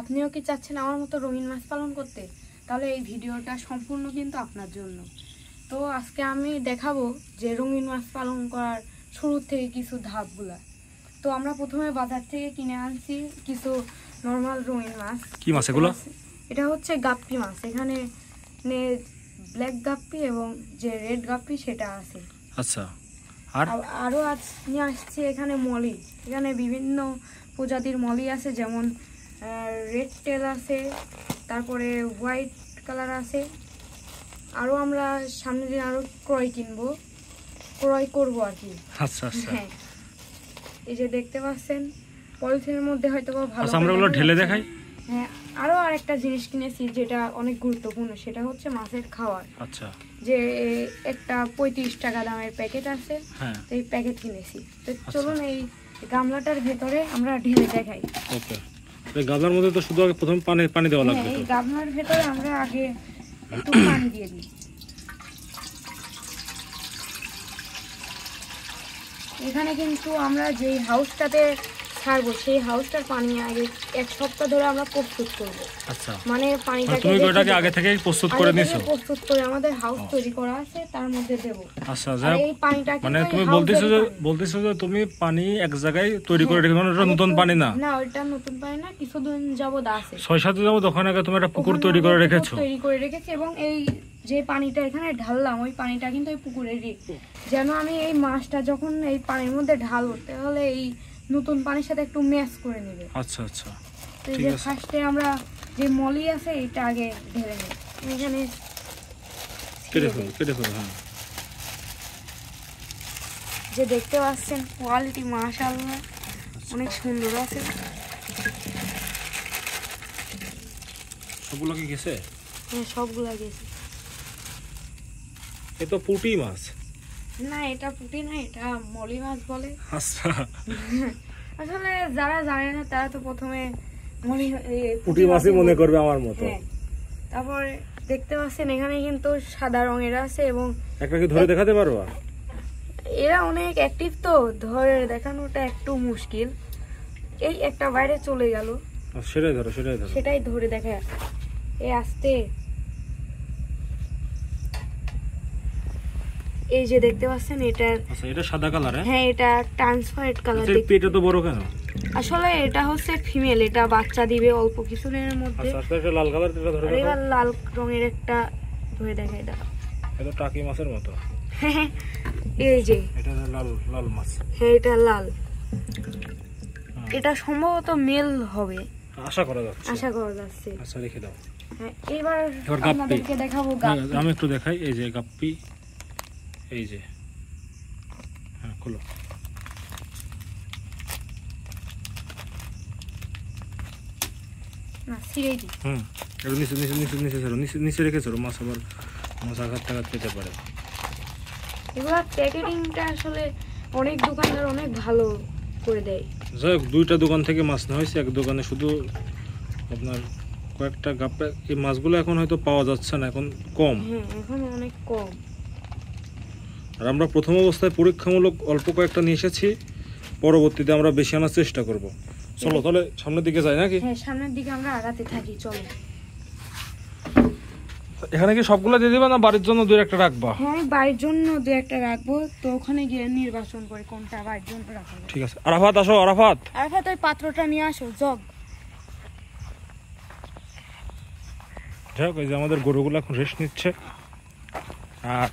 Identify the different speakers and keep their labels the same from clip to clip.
Speaker 1: আপনিও কি চাচ্ছেন আমার মতো রঙিন মাছ পালন করতে? তাহলে এই ভিডিওটা সম্পূর্ণ কিন্তু আপনার জন্য। তো আজকে আমি দেখাবো যে রঙিন মাছ পালন করার শুরু থেকে কিছু ধাপগুলা। তো আমরা প্রথমে বাজার থেকে কিনে আনছি কিছু নর্মাল রঙিন মাছ।
Speaker 2: কি মাছ এগুলো?
Speaker 1: এটা হচ্ছে গাপ্পি মাছ। এখানে ব্ল্যাক গাপ্পি এবং যে রেড গাপ্পি সেটা আছে।
Speaker 2: আচ্ছা,
Speaker 1: আরও আজ নিয়ে আসছি এখানে মলি। এখানে বিভিন্ন প্রজাতির মলি আছে, যেমন রেড টেল আছে, তারপরে হোয়াইট কালার আছে। আরও আমরা সামনের দিন আরও ক্রয় করবো আর কি।
Speaker 2: আচ্ছা আচ্ছা,
Speaker 1: হ্যাঁ, এই যে দেখতে পাচ্ছেন পলিথিনের মধ্যে হয়তো ভালো।
Speaker 2: আচ্ছা, আমরা ওগুলো ঢেলে দেখাই।
Speaker 1: হ্যাঁ, আরও আরেকটা জিনিস কিনেছি যেটা অনেক গুরুত্বপূর্ণ, সেটা হচ্ছে মাছের খাবার।
Speaker 2: আচ্ছা,
Speaker 1: যে একটা 35 টাকা দামের প্যাকেট আছে, এই প্যাকেট কিনেছি। তো চলুন এই গামলাটার ভেতরে আমরা ঢেলে দেখাই।
Speaker 2: ওকে, এই গামলার মধ্যে তো শুধু আগে প্রথম পানি দেওয়া লাগবে।
Speaker 1: এই গামলার ভেতরে আমরা আগে একটু পানি দিয়ে দিই। এখানে কিন্তু আমরা যেই হাউসটাতে ছাড়বো সেই হাউসটার পানি আগে 1 সপ্তাহ ধরে আমরা প্রস্তুত করব।
Speaker 2: আচ্ছা,
Speaker 1: মানে পানিটাকে
Speaker 2: তুমি ওটাকে আগে থেকেই প্রস্তুত করে নিয়েছো?
Speaker 1: প্রস্তুত করে আমাদের হাউস তৈরি করা আছে, তার মধ্যে দেব।
Speaker 2: আচ্ছা,
Speaker 1: আর এই পানিটা
Speaker 2: মানে তুমি বলতেছো যে তুমি পানি এক জায়গায় তৈরি করে রেখেছো, এটা নতুন পানি না?
Speaker 1: না, ওটা নতুন পানি না, কিছুদিন যাবত আছে।
Speaker 2: 6-7 দিন যাবত ওখানে আগে তুমি একটা পুকুর তৈরি করে রেখেছো?
Speaker 1: তৈরি করে রেখেছি, এবং এই যে পানিটা এখানে ঢাললাম ওই পানিটা কিন্তু ওই পুকুরেরই, যেন আমি এই মাছটা যখন এই পানির মধ্যে ঢালবো তাহলে এই নতুন পানির সাথে একটু ম্যাচ করে নেবে।
Speaker 2: আচ্ছা আচ্ছা,
Speaker 1: তো এই যে ফার্স্টে আমরা যে মলি আছে এটা আগে ঢেলে নিই। এখানে
Speaker 2: কেটে ফেলো। হ্যাঁ,
Speaker 1: যে দেখতে পাচ্ছেন কোয়ালিটি মাশাআল্লাহ অনেক সুন্দর আছে।
Speaker 2: সবগুলো কি গেছে?
Speaker 1: হ্যাঁ, সবগুলা গেছে।
Speaker 2: এ তো পুঁটি মাছ
Speaker 1: না, এটা পুঁটি না, এটা মলি মাছ বলে।
Speaker 2: আচ্ছা,
Speaker 1: আসলে যারা জানে না তারা তো প্রথমে
Speaker 2: পুঁটি মাছই মনে করবে আমার মতো।
Speaker 1: তারপর দেখতে পাচ্ছেন এখানে কিন্তু সাদা রঙের আছে, এবং
Speaker 2: একটা কি ধরে দেখাতে পারবা?
Speaker 1: এরা অনেক অ্যাক্টিভ, তো ধরে দেখানোটা একটু মুশকিল। এই একটা বাইরে চলে গেল, সেটাই ধরে দেখা। এই আস্তে, এই যে দেখতে পাচ্ছেন
Speaker 2: এটা সাদা কালার।
Speaker 1: হ্যাঁ, এটা ট্রান্সপারেন্ট কালার।
Speaker 2: পেটটা তো বড় কেন?
Speaker 1: আসলে এটা হচ্ছে ফিমেল, এটা বাচ্চা দিবে অল্প কিছুদিনের মধ্যে।
Speaker 2: এটা লাল কালার, এটা ধরে দেখো।
Speaker 1: এবার লাল রঙের একটা ধরে দেখা।
Speaker 2: এটা টাকি মাছের মতো।
Speaker 1: এই যে
Speaker 2: এটা লাল মাছ।
Speaker 1: হ্যাঁ, এটা লাল। এটা সম্ভবত মেল হবে, আশা করা যাচ্ছে।
Speaker 2: আচ্ছা, রেখে দাও।
Speaker 1: হ্যাঁ, এবার আপনাদেরকে দেখাবো গাপ্পি।
Speaker 2: আমি একটু দেখাই। এই যে গাপ্পি, এই যে, হ্যাঁ, খোলো।
Speaker 1: না, ছিঁড়েই দিই।
Speaker 2: একটু নিচে রেখেছো, মাছ আঘাত পেতে পারে।
Speaker 1: এগুলা প্যাকেটিংটা আসলে অনেক দোকানদার অনেক ভালো করে দেয়।
Speaker 2: যাই হোক, 2টা দোকান থেকে মাছ নেওয়া হয়েছে, এক দোকানে শুধু আপনার কয়েকটা গাপ্পি। এই মাছগুলো এখন হয়তো পাওয়া যাচ্ছে না, এখন কম।
Speaker 1: হ্যাঁ, এখন অনেক কম।
Speaker 2: আর আমরা প্রথম অবস্থায় পরীক্ষামূলক অল্প কয়েকটা নিয়ে এসেছি, পরবর্তীতে আমরা বেশি আনার চেষ্টা করব। চলো তাহলে সামনের দিকে যাই নাকি?
Speaker 1: হ্যাঁ, সামনের দিকে আমরা আগাতে থাকি, চলো।
Speaker 2: এখানে কি সবগুলো দিয়ে দিবা না বাড়ির জন্য 2-1টা রাখবা?
Speaker 1: হ্যাঁ, বাড়ির জন্য 2-1টা রাখবো, তো ওখানে গিয়ে নির্বাচন করে কোনটা বাড়ির জন্য রাখবো।
Speaker 2: ঠিক আছে, আরাফাত আসো। আরাফাত
Speaker 1: ওই পাত্রটা নিয়ে আসো, জগ।
Speaker 2: যাই হোক, এই যে আমাদের গরুগুলো এখন রেস্ট নিচ্ছে। আর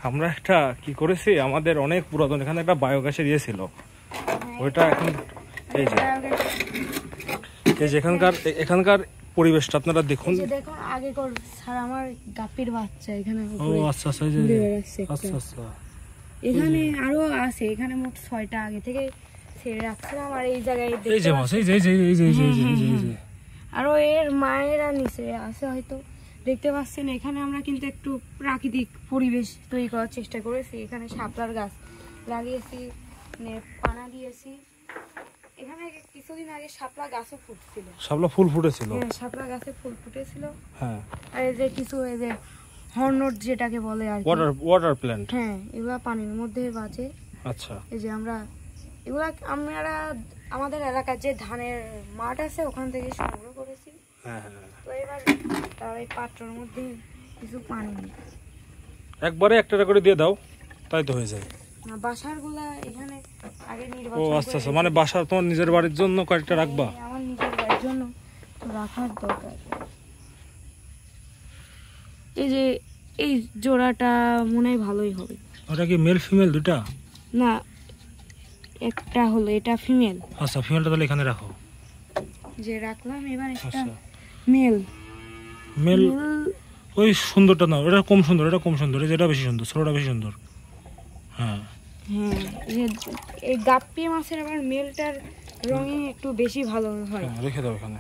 Speaker 2: আমরা একটা কি করেছি, আমাদের অনেক পুরাতন এখানে একটা বায়োগ্যাসের ইয়ে ছিল, ওইটা এখন এই যে এখানকার পরিবেশটা আপনারা দেখুন।
Speaker 1: আগেকার স্যার আমার গাপ্পির বাচ্চা এখানে।
Speaker 2: ও আচ্ছা আচ্ছা, আচ্ছা,
Speaker 1: এখানে আরো আছে, এখানে মোট 6টা আগে থেকে ছেড়ে রাখছিলাম। আর এই জায়গায়
Speaker 2: এই যে মাছ, এই
Speaker 1: আরো এর মায়েরা নিচে আছে হয়তো, দেখতে পাচ্ছেন। এখানে আমরা কিন্তু একটু প্রাকৃতিক পরিবেশ তৈরি করার চেষ্টা করেছি। এখানে শাপলার গাছ লাগিয়েছি, পানা দিয়েছি। এখানে কিছুদিন আগে শাপলা গাছও ফুটছিল,
Speaker 2: শাপলা ফুল ফুটেছিল।
Speaker 1: হ্যাঁ, শাপলা গাছে ফুল ফুটেছিল।
Speaker 2: হ্যাঁ,
Speaker 1: আর এই যে কিছু এই যে হর্নট যেটাকে বলে আর
Speaker 2: ওয়াটার প্ল্যান্ট।
Speaker 1: হ্যাঁ, এগুলা পানির মধ্যে বাঁচে।
Speaker 2: আচ্ছা,
Speaker 1: এই যে আমরা এগুলা আপনারা আমাদের এলাকার যে ধানের মাঠ আছে ওখান থেকে সংগ্রহ করেছি।
Speaker 2: হ্যাঁ হ্যাঁ,
Speaker 1: তো এবার তার এই পাত্রের মধ্যে কিছু পানি নিই।
Speaker 2: একবারে একটা করে দিয়ে দাও, তাই তো হয়ে যায়।
Speaker 1: না, বাসারগুলা এখানে আগে
Speaker 2: ও
Speaker 1: নির্বাচন
Speaker 2: আচ্ছা আচ্ছা,
Speaker 1: করে
Speaker 2: মানে বাসা তোমার নিজের বাড়ির জন্য কয়েকটা রাখবা?
Speaker 1: রেখেছি। আমার নিজের বাড়ির জন্য তো রাখার দরকার। এই যে এই জোড়াটা মনে হয় ভালোই হবে।
Speaker 2: ওটা কি মেল ফিমেল দুটা?
Speaker 1: না, একটা হলো, এটা ফিমেল।
Speaker 2: আচ্ছা, ফিমেলটা তাহলে এখানে রাখো।
Speaker 1: যে রাখলাম, এবার একটা
Speaker 2: আচ্ছা,
Speaker 1: মেল।
Speaker 2: মেল ওই সুন্দরটা না, এটা কম সুন্দর, এটা কম সুন্দর, এটা বেশি সুন্দর, ছোটটা বেশি সুন্দর। হ্যাঁ
Speaker 1: হ্যাঁ, এই গাপ্পি মাছের আবার মেলটার রঙে একটু বেশি ভালো হয়।
Speaker 2: হ্যাঁ, রেখে দাও এখানে।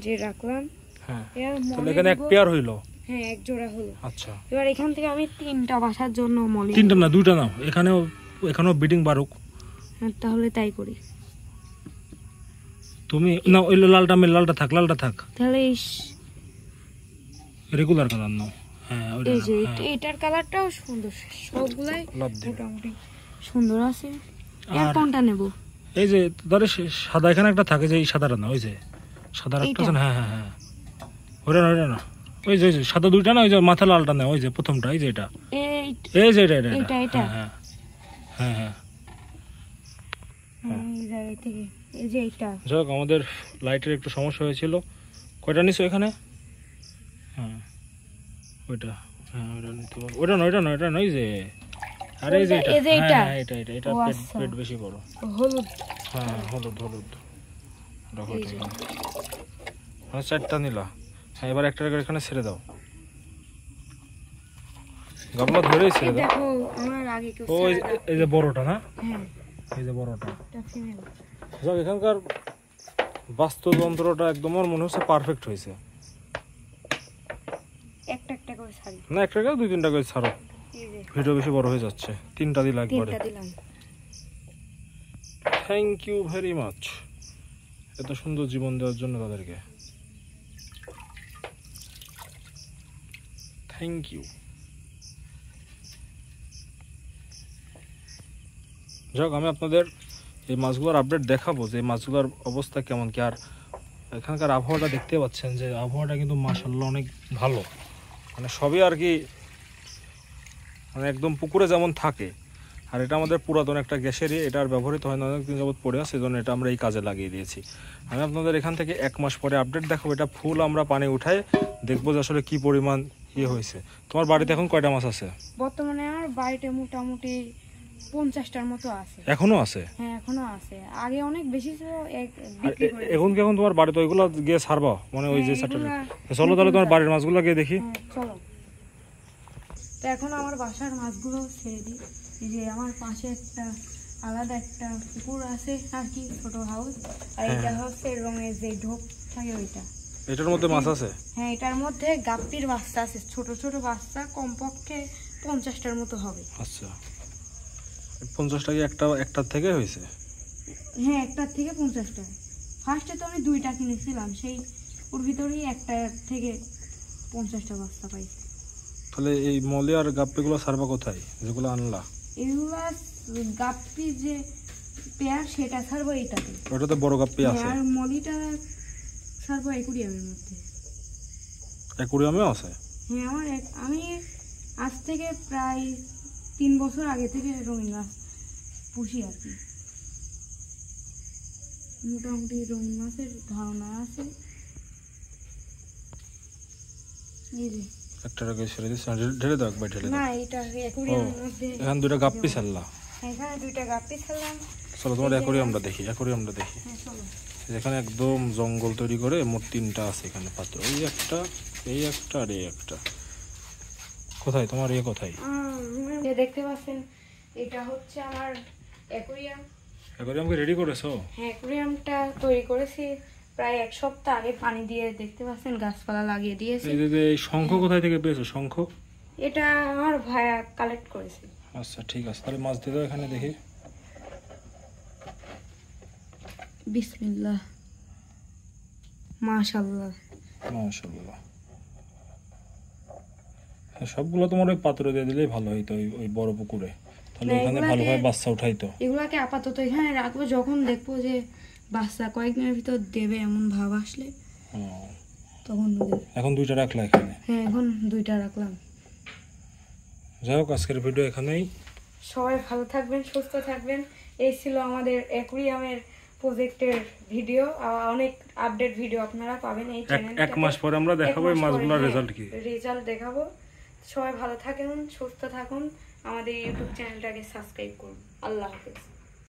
Speaker 1: যে রাখলাম,
Speaker 2: হ্যাঁ,
Speaker 1: এর
Speaker 2: তাহলে এখানে এক পেয়ার হইলো।
Speaker 1: হ্যাঁ, এক জোড়া হলো।
Speaker 2: আচ্ছা,
Speaker 1: এবার এখান থেকে আমি 3টা বাসার জন্য মলি।
Speaker 2: 3টা না 2টা নাও, এখানেও বিডিং বাড়ুক।
Speaker 1: হ্যাঁ, তাহলে তাই করি।
Speaker 2: তুমি না ওই লালটা মেল, লালটা থাক।
Speaker 1: তাহলে
Speaker 2: রেগুলার কালার নাও। হ্যাঁ, ওইটা
Speaker 1: এই যে
Speaker 2: নাও, হ্যাঁ।
Speaker 1: এটার কালারটাও সুন্দর, সবগুলাই
Speaker 2: লাভ দিও।
Speaker 1: মোটামুটি সুন্দর আছে। এর
Speaker 2: আর
Speaker 1: কোনটা নেব?
Speaker 2: এই যে ধরে সাদা এখানে একটা থাকে, যে এই সাদাটা না, ওই যে সাদা একটা
Speaker 1: এইটা?
Speaker 2: আছে না, হ্যাঁ হ্যাঁ হ্যাঁ, ওইটা না, ওই যে সাদা 2টা না, ওই যে মাথা লালটা না, ওই যে প্রথমটা, এই যে এটা, এই যে এটা
Speaker 1: এটা
Speaker 2: হ্যাঁ হ্যাঁ হ্যাঁ।
Speaker 1: এই জায়গা থেকে এই যে এটা।
Speaker 2: যাক, আমাদের লাইটের একটু সমস্যা হয়েছিল। কয়টা নিছো এখানে? হ্যাঁ, ওইটা, হ্যাঁ ওইটা নিতে পারো। ওইটা নয়, এই যে, আরে এই যে এটা,
Speaker 1: এই যে এটা?
Speaker 2: হ্যাঁ এটা
Speaker 1: ও,
Speaker 2: পেট
Speaker 1: আচ্ছা।
Speaker 2: পেট বেশি বড়।
Speaker 1: হলুদ।
Speaker 2: হ্যাঁ, হলুদ দেখো
Speaker 1: এই
Speaker 2: এটা
Speaker 1: যে।
Speaker 2: এখানে। হ্যাঁ, 4টা নিলা। হ্যাঁ, এবার একটা করে এখানে ছেড়ে দাও, গামলা ধরেই
Speaker 1: এই
Speaker 2: ছেড়ে দাও।
Speaker 1: দেখো, আমার আগে কেউ
Speaker 2: ও
Speaker 1: ছেড়ে দাও।
Speaker 2: এই যে বড়টা না,
Speaker 1: হ্যাঁ,
Speaker 2: এই যে বড়টা।
Speaker 1: এটা ফিমেল।
Speaker 2: যাক, এখানকার বাস্তুতন্ত্রটা একদম আমার মনে হচ্ছে পারফেক্ট হয়েছে।
Speaker 1: একটা করে ছাড়ি।
Speaker 2: না, একটা করে 2-3টা করে ছাড়ো,
Speaker 1: এই যে
Speaker 2: ভিডিও বেশি বড় হয়ে যাচ্ছে। 3টা দিলে একবারে।
Speaker 1: 3টা দিলাম।
Speaker 2: থ্যাংক ইউ ভেরি মাচ, এত সুন্দর জীবন দেওয়ার জন্য তাদেরকে থ্যাংক ইউ। যাক, আমি আপনাদের এই মাছগুলোর আপডেট দেখাবো, যে এই মাছগুলোর অবস্থা কেমন কি। আর এখানকার আবহাওয়াটা দেখতে পাচ্ছেন, যে আবহাওয়াটা কিন্তু মাশাআল্লাহ অনেক ভালো, মানে সবই আর কি, মানে একদম পুকুরে যেমন থাকে। আর এটা আমাদের পুরাতন একটা গ্যাসেরই, এটা আর ব্যবহৃত হয় না, অনেকদিন যাবত পড়ে আছে, সেজন্য এটা আমরা এই কাজে লাগিয়ে দিয়েছি। আমি আপনাদের এখান থেকে 1 মাস পরে আপডেট দেখাবো। এটা ফুল আমরা পানি উঠায় দেখবো যে আসলে কি পরিমাণ ইয়ে হয়েছে। তোমার বাড়িতে এখন কয়টা মাছ আছে?
Speaker 1: বর্তমানে আমার বাড়িতে মোটামুটি 50টার মতো আছে।
Speaker 2: এখনো আছে?
Speaker 1: হ্যাঁ, এখনো আছে। আগে অনেক বেশি ছিল,
Speaker 2: আর
Speaker 1: বিক্রি করে
Speaker 2: এখন কি এখন তোমার বাড়িতে ওইগুলো গিয়ে ছাড়বা, মানে ওই যে
Speaker 1: হ্যাঁ,
Speaker 2: স্যাটারডে?
Speaker 1: এগুলা
Speaker 2: চলো তাহলে তোমার বাড়ির মাছগুলো গিয়ে দেখি।
Speaker 1: হ্যাঁ, চলো। তো এখন আমার বাসার মাছগুলো ছেড়ে দিই। এই যে আমার পাশে একটা আলাদা একটা পুকুর আছে আর কি, ছোট হাউস। আর এটা হচ্ছে রঙের যে ঢোক থাকে ওইটা।
Speaker 2: এটার মধ্যে মাছ আছে?
Speaker 1: হ্যাঁ, এটার মধ্যে গাপ্পির বাচ্চা আছে, ছোট ছোট বাচ্চা, কমপক্ষে 50টার মতো হবে।
Speaker 2: আচ্ছা, 50টা কি একটার থেকে হয়েছে?
Speaker 1: হ্যাঁ, একটার থেকে 50টা। ফার্স্টে তো আমি 2টা কিনেছিলাম, সেই ওর ভিতরেই একটা থেকে 50টা বাচ্চা পাইছি।
Speaker 2: তাহলে এই মলি আর গাপ্পিগুলো ছাড়বা কোথায়, যেগুলো আনলা?
Speaker 1: এগুলা গাপ্পি যে পেয়ার, সেটা ছাড়বো এইটাতে।
Speaker 2: ওটাতে বড় গাপ্পি আছে?
Speaker 1: আর মলিটা ছাড়বো অ্যাকুরিয়ামের মধ্যে।
Speaker 2: অ্যাকুরিয়ামেও আছে?
Speaker 1: হ্যাঁ, আমি আজ থেকে প্রায় 3 বছর আগে থেকে রঙিন মাছ পুষি আর কি। মোটামুটি রঙিন মাছের ধারণা আছে। এই যে
Speaker 2: একটা টাকা ছেড়ে দিচ্ছি, ঢেলে দাও একবার, ঢেলে দাও।
Speaker 1: না, এটা অ্যাকুরিয়ামের মধ্যে।
Speaker 2: এখানে 2টা গাপ্পি ছাড়লা?
Speaker 1: এখানে 2টা গাপ্পি ছাড়লাম।
Speaker 2: চলো তোমার অ্যাকুরিয়ামটা দেখি।
Speaker 1: হ্যাঁ, চলো।
Speaker 2: এখানে একদম জঙ্গল তৈরি করে মোট 3টা আছে এখানে পাত্র, এই একটা আর এই একটা। কোথায় তোমার কোথায়?
Speaker 1: দেখতে পাচ্ছেন, এটা হচ্ছে আমার অ্যাকুরিয়াম।
Speaker 2: অ্যাকুরিয়ামকে রেডি করেছো?
Speaker 1: হ্যাঁ, অ্যাকুরিয়ামটা তৈরি করেছি প্রায় 1 সপ্তাহ আগে। পানি দিয়ে দেখতে পাচ্ছেন, গাছপালা লাগিয়ে দিয়েছি।
Speaker 2: এই শঙ্খ কোথায় থেকে পেয়েছো? শঙ্খ
Speaker 1: এটা আমার ভাইয়া কালেক্ট করেছে।
Speaker 2: আচ্ছা, ঠিক আছে, তাহলে মাছ দিয়ে দাও এখানে দেখি।
Speaker 1: বিসমিল্লাহ, মাশাআল্লাহ।
Speaker 2: মাশাআল্লাহ। সবগুলো তোমার ওই পাত্রে দিয়ে দিলেই ভালো হইতো, ওই বড় পুকুরে। তাহলে এখানে ভালোভাবে বাচ্চা উঠাইতো।
Speaker 1: এগুলাকে আপাতত এখানে রাখবো, যখন দেখবো যে বাচ্চা কয়েকদিনের ভিতর দেবে এমন ভাব আসলে তখন দেবে।
Speaker 2: এখন 2টা রাখলা এখানে?
Speaker 1: হ্যাঁ, এখন 2টা রাখলাম।
Speaker 2: যাই হোক, আজকের ভিডিও এখানেই।
Speaker 1: সবাই ভালো থাকবেন, সুস্থ থাকবেন। এই ছিল আমাদের অ্যাকুয়ারিয়ামের প্রজেক্টের ভিডিও। অনেক আপডেট ভিডিও আপনারা পাবেন এই চ্যানেলে।
Speaker 2: 1 মাস পরে আমরা দেখাবো এই মাছগুলোর রেজাল্ট কি।
Speaker 1: রেজাল্ট দেখাবো। সবাই ভালো থাকুন, সুস্থ থাকুন। আমাদের ইউটিউব চ্যানেলটাকে সাবস্ক্রাইব করুন। আল্লাহ হাফেজ।